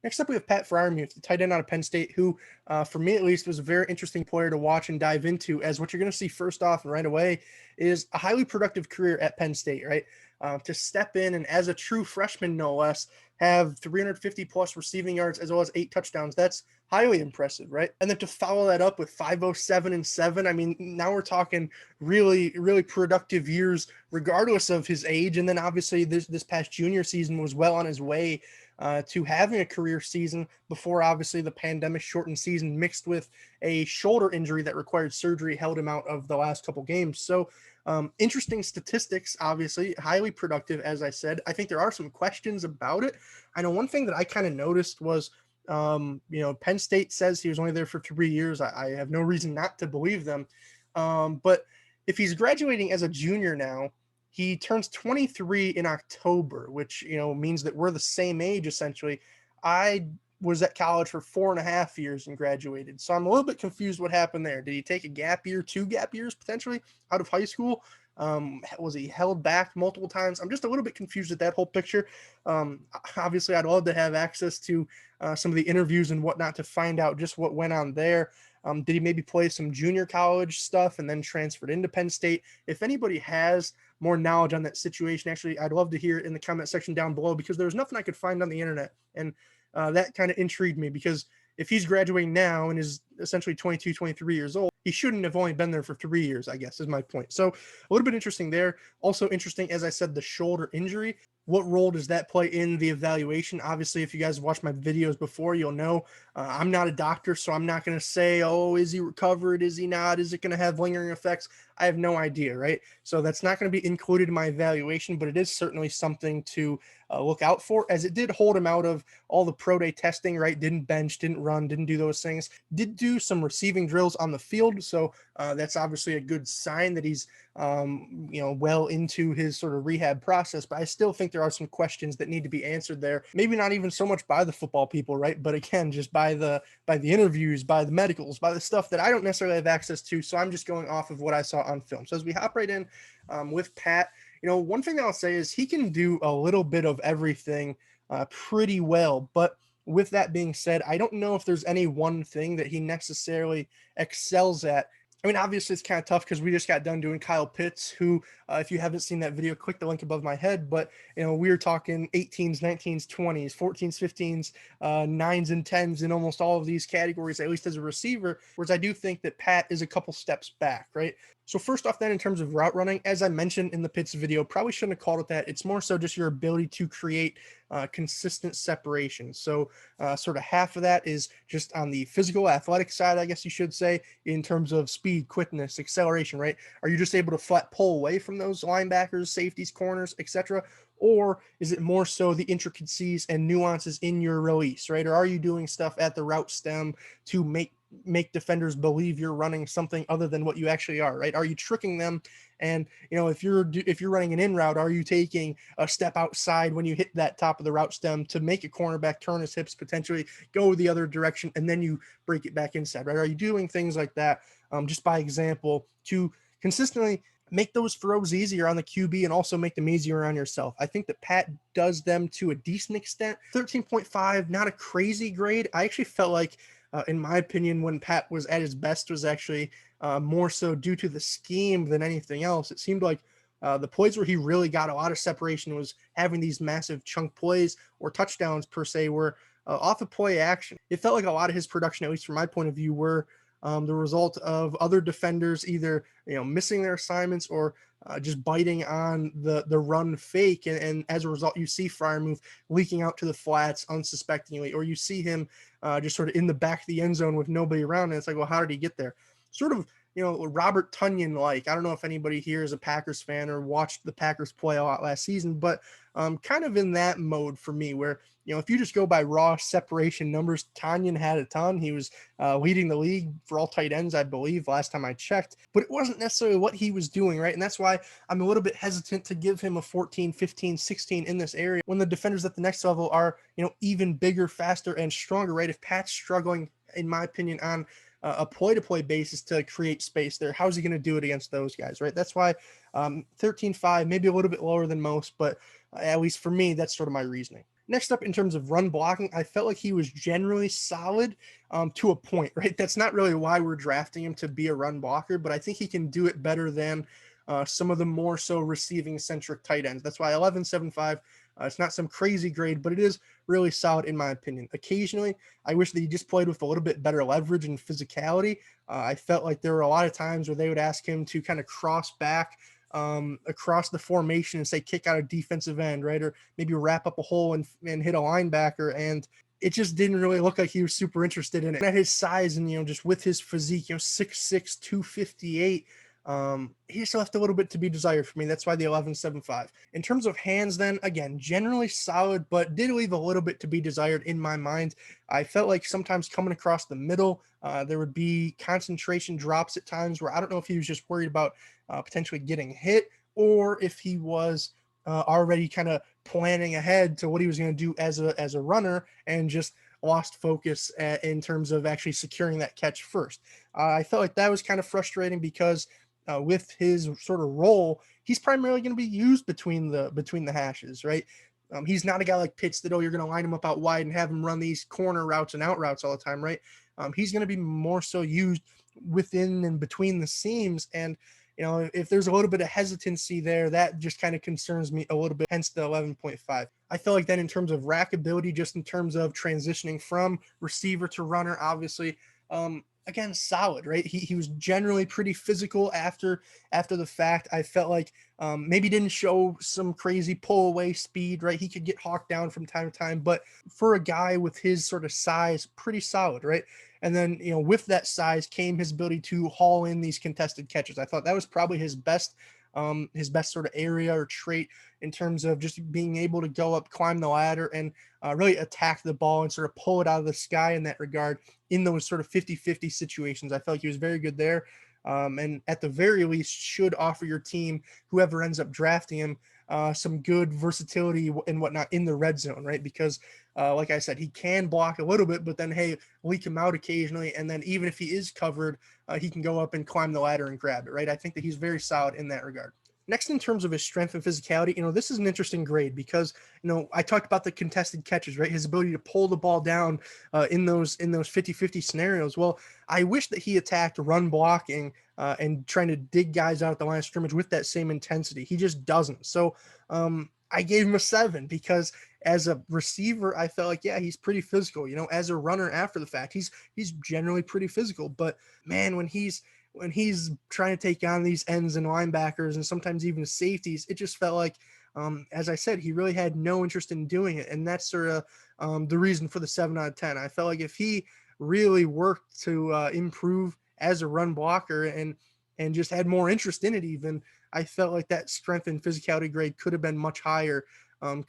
Next up, we have Pat Freiermuth, the tight end out of Penn State, who, for me at least, was a very interesting player to watch and dive into, as what you're going to see first off and right away is a highly productive career at Penn State, right? To step in and as a true freshman, no less, have 350 plus receiving yards as well as 8 touchdowns. That's highly impressive, right? And then to follow that up with 507 and 7, I mean, now we're talking really, really productive years, regardless of his age. And then obviously this past junior season was well on his way to having a career season before obviously the pandemic shortened season mixed with a shoulder injury that required surgery held him out of the last couple games. So interesting statistics, obviously highly productive. As I said, I think there are some questions about it. I know one thing that I kind of noticed was, Penn State says he was only there for 3 years. I have no reason not to believe them. But if he's graduating as a junior now, he turns 23 in October, which, means that we're the same age, essentially. I was at college for 4.5 years and graduated. So I'm a little bit confused what happened there. Did he take a gap year, 2 gap years potentially out of high school? Was he held back multiple times? I'm just a little bit confused at that whole picture. Obviously, I'd love to have access to some of the interviews and whatnot to find out just what went on there. Did he maybe play some junior college stuff and then transferred into Penn State? If anybody has more knowledge on that situation, actually, I'd love to hear it in the comment section down below, because there was nothing I could find on the internet. And that kind of intrigued me, because if he's graduating now and is essentially 22, 23 years old, he shouldn't have only been there for 3 years, I guess, is my point. So a little bit interesting there. Also interesting, as I said, the shoulder injury. What role does that play in the evaluation? Obviously, if you guys watched my videos before, you'll know I'm not a doctor, so I'm not going to say, oh, is he recovered? Is he not? Is it going to have lingering effects? I have no idea, right? So that's not going to be included in my evaluation, but it is certainly something to look out for, as it did hold him out of all the pro day testing, right? Didn't bench, didn't run, didn't do those things. Did do some receiving drills on the field, so that's obviously a good sign that he's well into his sort of rehab process. But I still think there are some questions that need to be answered there. Maybe not even so much by the football people, right? But again, just by the interviews, by the medicals, by the stuff that I don't necessarily have access to. So I'm just going off of what I saw on film. So as we hop right in with Pat, one thing that I'll say is he can do a little bit of everything pretty well. But with that being said, I don't know if there's any one thing that he necessarily excels at. I mean, obviously, it's kind of tough because we just got done doing Kyle Pitts, who, if you haven't seen that video, click the link above my head. But, we were talking 18s, 19s, 20s, 14s, 15s, 9s, and 10s in almost all of these categories, at least as a receiver, whereas I do think that Pat is a couple steps back, right? So first off then, in terms of route running, as I mentioned in the Pitts video, probably shouldn't have called it that. It's more so just your ability to create consistent separation. So sort of half of that is just on the physical athletic side, I guess you should say, in terms of speed, quickness, acceleration, right? Are you just able to flat pull away from those linebackers, safeties, corners, etc.? Or is it more so the intricacies and nuances in your release, right? Or are you doing stuff at the route stem to make defenders believe you're running something other than what you actually are, right? Are you tricking them? And if you're running an in route, are you taking a step outside when you hit that top of the route stem to make a cornerback turn his hips, potentially go the other direction, and then you break it back inside, right? Are you doing things like that just by example to consistently make those throws easier on the QB and also make them easier on yourself? I think that Pat does them to a decent extent. 13.5, not a crazy grade. I actually felt like, in my opinion, when Pat was at his best was actually more so due to the scheme than anything else. It seemed like the plays where he really got a lot of separation was having these massive chunk plays or touchdowns per se were off of play action. It felt like a lot of his production, at least from my point of view, were the result of other defenders either missing their assignments or just biting on the run fake, and as a result you see Freiermuth leaking out to the flats unsuspectingly, or you see him just sort of in the back of the end zone with nobody around, and it's like, well, how did he get there? Sort of Robert Tonyan like. I don't know if anybody here is a Packers fan or watched the Packers play a lot last season, but kind of in that mode for me, where if you just go by raw separation numbers, Tonyan had a ton. He was leading the league for all tight ends, I believe, last time I checked, but it wasn't necessarily what he was doing, right? And that's why I'm a little bit hesitant to give him a 14, 15, 16 in this area when the defenders at the next level are, even bigger, faster, and stronger, right? If Pat's struggling, in my opinion, on a play-to-play basis to create space there, how's he going to do it against those guys, right? That's why 13.5, maybe a little bit lower than most, but at least for me, that's sort of my reasoning. Next up, in terms of run blocking, I felt like he was generally solid to a point, right? That's not really why we're drafting him to be a run blocker, but I think he can do it better than some of the more so receiving centric tight ends. That's why 11.75. It's not some crazy grade, but it is really solid in my opinion. Occasionally, I wish that he just played with a little bit better leverage and physicality. I felt like there were a lot of times where they would ask him to kind of cross back across the formation and say kick out a defensive end, right? Or maybe wrap up a hole and hit a linebacker. And it just didn't really look like he was super interested in it. At his size and, just with his physique, 6'6", 258, he just left a little bit to be desired for me. That's why the 11.75. In terms of hands, then again, generally solid, but did leave a little bit to be desired in my mind. I felt like sometimes coming across the middle, there would be concentration drops at times where I don't know if he was just worried about potentially getting hit or if he was already kind of planning ahead to what he was going to do as a runner and just lost focus in terms of actually securing that catch first. I felt like that was kind of frustrating because with his sort of role, he's primarily going to be used between the hashes, right? He's not a guy like Pitts that, you're going to line him up out wide and have him run these corner routes and out routes all the time, right? He's going to be more so used within and between the seams. And, if there's a little bit of hesitancy there, that just kind of concerns me a little bit, hence the 11.5. I feel like then in terms of rack ability, just in terms of transitioning from receiver to runner, obviously, again, solid, right? He was generally pretty physical after the fact. I felt like maybe didn't show some crazy pull away speed, right? He could get hawked down from time to time, but for a guy with his sort of size, pretty solid, right? And then, with that size came his ability to haul in these contested catches. I thought that was probably his best sort of area or trait in terms of just being able to go up, climb the ladder, and really attack the ball and sort of pull it out of the sky in that regard in those sort of 50-50 situations. I felt like he was very good there. And at the very least should offer your team, whoever ends up drafting him, some good versatility and whatnot in the red zone, right? Because like I said, he can block a little bit, but then, hey, leak him out occasionally. And then even if he is covered, he can go up and climb the ladder and grab it, right? I think that he's very solid in that regard. Next, in terms of his strength and physicality, this is an interesting grade because, I talked about the contested catches, right? His ability to pull the ball down in those 50-50 scenarios. Well, I wish that he attacked run blocking and trying to dig guys out at the line of scrimmage with that same intensity. He just doesn't. So I gave him a 7 because as a receiver, I felt like, yeah, he's pretty physical. As a runner after the fact, he's generally pretty physical. But man, when he's trying to take on these ends and linebackers and sometimes even safeties, it just felt like, as I said, he really had no interest in doing it. And that's sort of the reason for the 7 out of 10. I felt like if he really worked to improve as a run blocker and just had more interest in it even, I felt like that strength and physicality grade could have been much higher.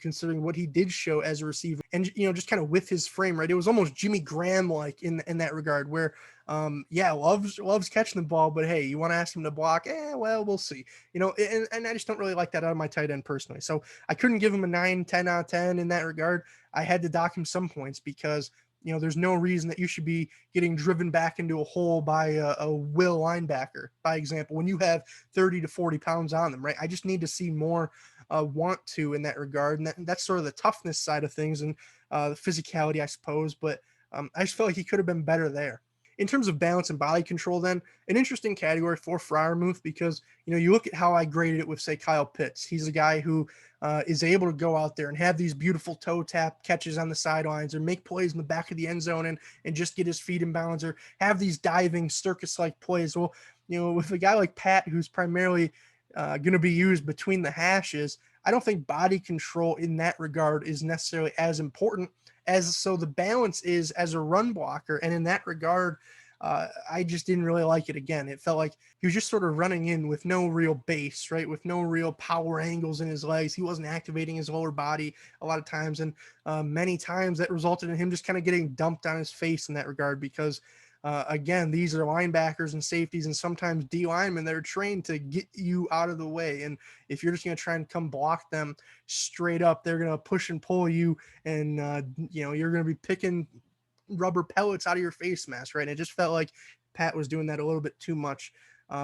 Considering what he did show as a receiver and, just kind of with his frame, right? It was almost Jimmy Graham like in that regard where, loves catching the ball, but hey, you want to ask him to block? Well, we'll see, and I just don't really like that out of my tight end personally. So I couldn't give him a 9, 10 out of 10 in that regard. I had to dock him some points because, there's no reason that you should be getting driven back into a hole by a will linebacker, by example, when you have 30 to 40 pounds on them, right? I just need to see more want to in that regard. And that's sort of the toughness side of things and the physicality, I suppose. But I just felt like he could have been better there. In terms of balance and body control, then an interesting category for Freiermuth because, you look at how I graded it with, say, Kyle Pitts. He's a guy who is able to go out there and have these beautiful toe tap catches on the sidelines or make plays in the back of the end zone and just get his feet in bounds or have these diving circus-like plays. Well, with a guy like Pat, who's primarily going to be used between the hashes, I don't think body control in that regard is necessarily as important as so the balance is as a run blocker. And in that regard, I just didn't really like it. Again, it felt like he was just sort of running in with no real base, right? With no real power angles in his legs. He wasn't activating his lower body a lot of times. And many times that resulted in him just kind of getting dumped on his face in that regard because again, these are linebackers and safeties and sometimes D linemen that are trained to get you out of the way. And if you're just going to try and come block them straight up, they're going to push and pull you and, you're going to be picking rubber pellets out of your face mask, right? And it just felt like Pat was doing that a little bit too much.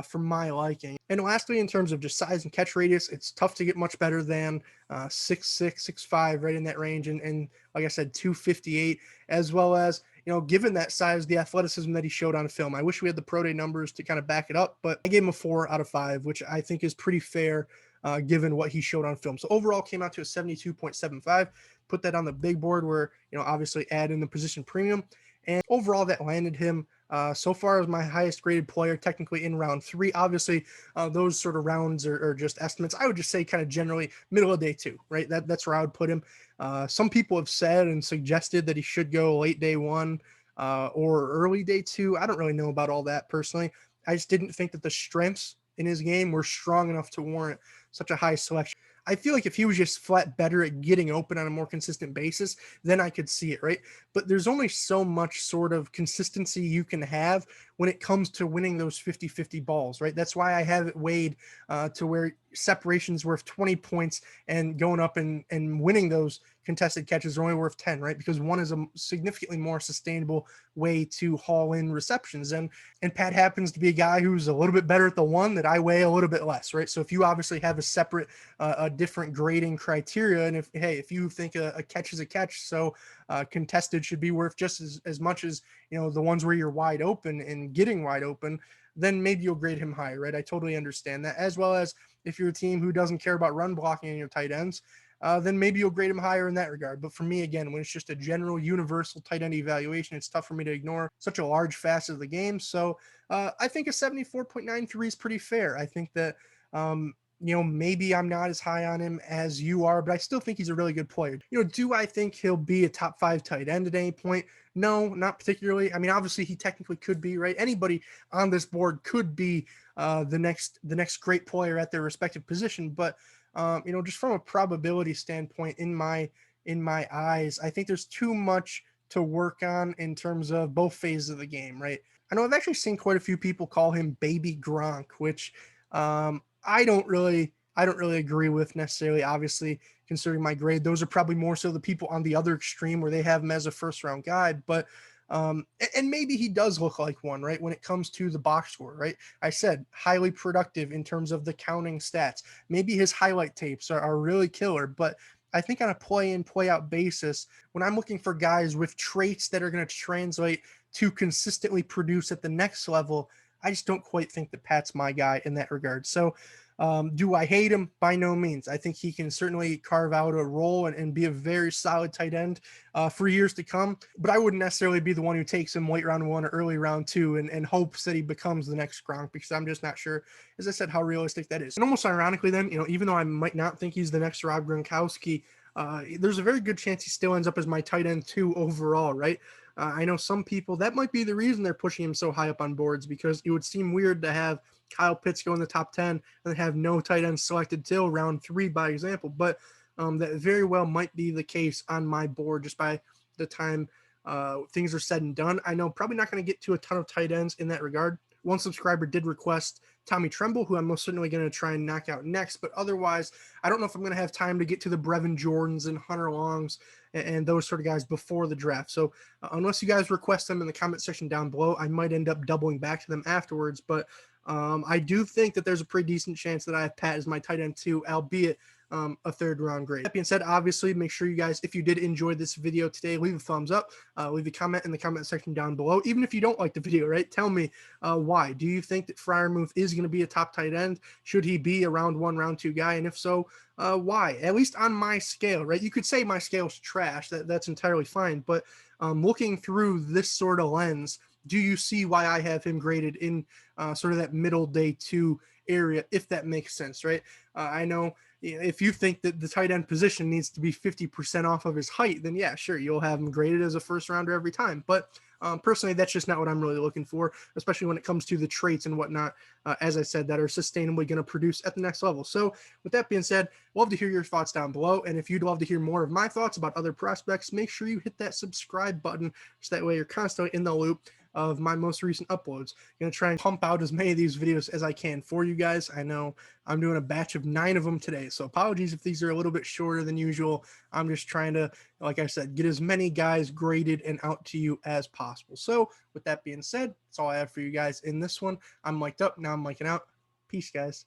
for my liking. And lastly, in terms of just size and catch radius, it's tough to get much better than 6'6", 6'5", right in that range. And like I said, 258, as well as, given that size, the athleticism that he showed on film. I wish we had the pro day numbers to kind of back it up, but I gave him a 4 out of 5, which I think is pretty fair given what he showed on film. So overall came out to a 72.75. Put that on the big board where, obviously add in the position premium. And overall that landed him so far as my highest graded player, technically in round 3. Obviously, those sort of rounds are just estimates. I would just say kind of generally middle of day 2, right? That's where I would put him. Some people have said and suggested that he should go late day 1 or early day 2. I don't really know about all that personally. I just didn't think that the strengths in his game were strong enough to warrant such a high selection. I feel like if he was just flat better at getting open on a more consistent basis, then I could see it, right? But there's only so much sort of consistency you can have when it comes to winning those 50-50 balls, right? That's why I have it weighed to where separation's worth 20 points and going up and winning those contested catches are only worth 10, right? Because one is a significantly more sustainable way to haul in receptions. And Pat happens to be a guy who's a little bit better at the one that I weigh a little bit less, right? So if you obviously have a separate, a different grading criteria, and if you think a catch is a catch, so contested should be worth just as much as, the ones where you're wide open and getting wide open, then maybe you'll grade him higher, right? I totally understand that. As well as if you're a team who doesn't care about run blocking in your tight ends, then maybe you'll grade him higher in that regard. But for me, again, when it's just a general universal tight end evaluation, it's tough for me to ignore such a large facet of the game. So I think a 74.93 is pretty fair. I think that, maybe I'm not as high on him as you are, but I still think he's a really good player. Do I think he'll be a top 5 tight end at any point? No, not particularly. I mean, obviously he technically could be, right? Anybody on this board could be the next great player at their respective position. But just from a probability standpoint, in my eyes, I think there's too much to work on in terms of both phases of the game, right? I know I've actually seen quite a few people call him Baby Gronk, which I don't really agree with necessarily. Obviously, considering my grade, those are probably more so the people on the other extreme where they have him as a first round guy. But and maybe he does look like one, right? When it comes to the box score, right? I said highly productive in terms of the counting stats. Maybe his highlight tapes are really killer, but I think on a play in, play out basis, when I'm looking for guys with traits that are going to translate to consistently produce at the next level, I just don't quite think that Pat's my guy in that regard. So do I hate him? By no means. I think he can certainly carve out a role and be a very solid tight end for years to come. But I wouldn't necessarily be the one who takes him late round 1 or early round 2 and hopes that he becomes the next Gronk, because I'm just not sure, as I said, how realistic that is. And almost ironically then, even though I might not think he's the next Rob Gronkowski, there's a very good chance he still ends up as my tight end 2 overall, right? I know some people, that might be the reason they're pushing him so high up on boards, because it would seem weird to have Kyle Pitts go in the top 10 and have no tight end selected till round 3, by example. But that very well might be the case on my board just by the time things are said and done. I know probably not going to get to a ton of tight ends in that regard. One subscriber did request Tommy Tremble, who I'm most certainly going to try and knock out next. But otherwise, I don't know if I'm going to have time to get to the Brevin Jordans and Hunter Longs and those sort of guys before the draft. So unless you guys request them in the comment section down below, I might end up doubling back to them afterwards. But I do think that there's a pretty decent chance that I have Pat as my tight end 2, albeit a 3rd round grade. That being said, obviously, make sure you guys, if you did enjoy this video today, leave a thumbs up, leave a comment in the comment section down below. Even if you don't like the video, right? Tell me why. Do you think that Freiermuth is going to be a top tight end? Should he be a round 1, round 2 guy? And if so, why? At least on my scale, right? You could say my scale's trash. That's entirely fine. But looking through this sort of lens, do you see why I have him graded in sort of that middle day 2 area, if that makes sense, right? I know if you think that the tight end position needs to be 50% off of his height, then yeah, sure, you'll have him graded as a first rounder every time. But personally, that's just not what I'm really looking for, especially when it comes to the traits and whatnot, as I said, that are sustainably going to produce at the next level. So with that being said, love to hear your thoughts down below. And if you'd love to hear more of my thoughts about other prospects, make sure you hit that subscribe button so that way you're constantly in the loop of my most recent uploads. Going to try and pump out as many of these videos as I can for you guys. I know I'm doing a batch of 9 of them today, so apologies if these are a little bit shorter than usual. I'm just trying to, like I said, get as many guys graded and out to you as possible. So with that being said, that's all I have for you guys in this one. I'm mic'd up, now I'm mic'ing out. Peace, guys.